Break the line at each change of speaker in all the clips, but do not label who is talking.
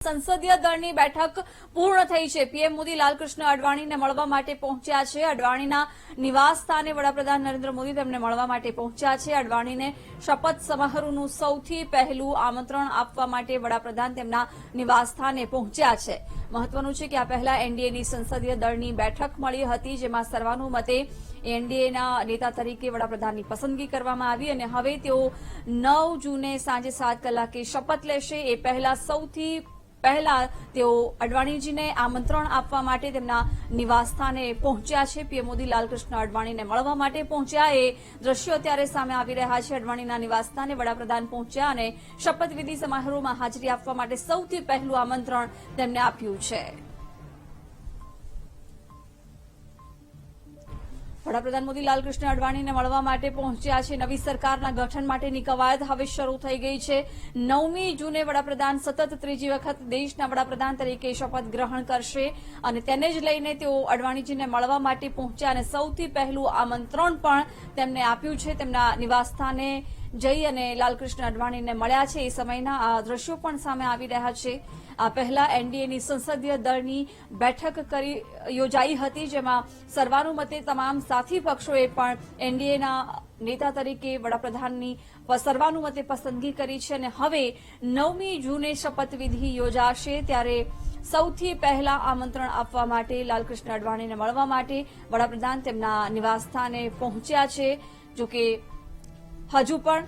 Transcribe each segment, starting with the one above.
સંસદીય દળની બેઠક પૂર્ણ થઈ છે। પીએમ મોદી લાલકૃષ્ણ અડવાણીને મળવા માટે પહોંચ્યા છે। અડવાણીના નિવાસ સ્થાને વડાપ્રધાન નરેન્દ્ર મોદી તેમને મળવા માટે પહોંચ્યા છે। અડવાણીને શપથ સમારોહનું સૌથી પહેલું આમંત્રણ આપવા માટે વડાપ્રધાન તેમના નિવાસ સ્થાને પહોંચ્યા છે। મહત્વનું છે કે આ પહેલા એનડીએની સંસદીય દળની બેઠક મળી હતી, જેમાં સર્વાનુમતે એનડીએના નેતા તરીકે વડાપ્રધાનની પસંદગી કરવામાં આવી અને હવે તેઓ 9 જૂને સાંજે 7 કલાકે શપથ લેશે। એ પહેલા સૌથી પહેલા તેઓ અડવાણીજીને આમંત્રણ આપવા માટે તેમના નિવાસસ્થાને પહોંચ્યા છે। પીએમ મોદી લાલકૃષ્ણ અડવાણીને મળવા માટે પહોંચ્યા એ દ્રશ્યો અત્યારે સામે આવી રહ્યા છે। અડવાણીના નિવાસસ્થાને વડાપ્રધાન પહોંચ્યા અને શપથવિધિ સમારોહમાં હાજરી આપવા માટે સૌથી પહેલું આમંત્રણ તેમને આપ્યું છે। વડાપ્રધાન મોદી લાલકૃષ્ણ અડવાણીને મળવા માટે પહોંચ્યા છે। નવી સરકારના ગઠન માટેની કવાયત હવે શરૂ થઈ ગઈ છે। 9મી જૂને વડાપ્રધાન સતત ત્રીજી વખત દેશના વડાપ્રધાન તરીકે શપથ ગ્રહણ કરશે અને તેને જ લઈને તેઓ અડવાણીજીને મળવા માટે પહોંચ્યા અને સૌથી પહેલું આમંત્રણ પણ તેમને આપ્યું છે। તેમના નિવાસસ્થાને જઈ અને લાલકૃષ્ણ અડવાણીને મળ્યા છે। એ સમયના આ દ્રશ્યો પણ સામે આવી રહ્યા છે। આ પહેલા એનડીએની સંસદીય દળની બેઠક યોજાઈ હતી, જેમાં સર્વાનુમતે તમામ સાથી પક્ષોએ પણ એનડીએના નેતા તરીકે વડાપ્રધાનની સર્વાનુમતે પસંદગી કરી છે અને હવે 9મી જૂને શપથવિધિ યોજાશે ત્યારે સૌથી પહેલા આમંત્રણ આપવા માટે લાલકૃષ્ણ અડવાણીને મળવા માટે વડાપ્રધાન તેમના નિવાસસ્થાને પહોંચ્યા છે। જોકે હજુ પણ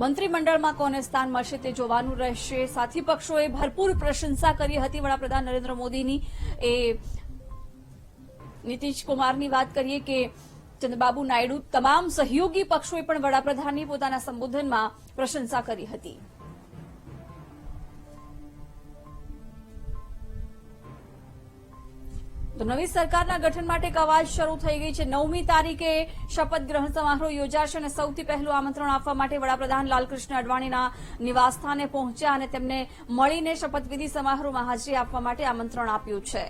મંત્રીમંડળમાં કોને સ્થાન મળશે તે જોવાનું રહેશે। સાથી પક્ષોએ ભરપૂર પ્રશંસા કરી હતી વડાપ્રધાન નરેન્દ્ર મોદીની। એ નીતિશ કુમારની વાત કરીએ કે ચંદ્રબાબુ નાયડુ, તમામ સહયોગી પક્ષોએ પણ વડાપ્રધાનની પોતાના સંબોધનમાં પ્રશંસા કરી હતી। તો નવી સરકારના ગઠન માટે કવાયત શરૂ થઈ ગઈ છે। 9મી તારીખે શપથ ગ્રહણ સમારોહ યોજાશે અને સૌથી પહેલું આમંત્રણ આપવા માટે વડાપ્રધાન લાલકૃષ્ણ અડવાણીના નિવાસસ્થાને પહોંચ્યા અને તેમને મળીને શપથવિધિ સમારોહમાં હાજરી આપવા માટે આમંત્રણ આપ્યું છે।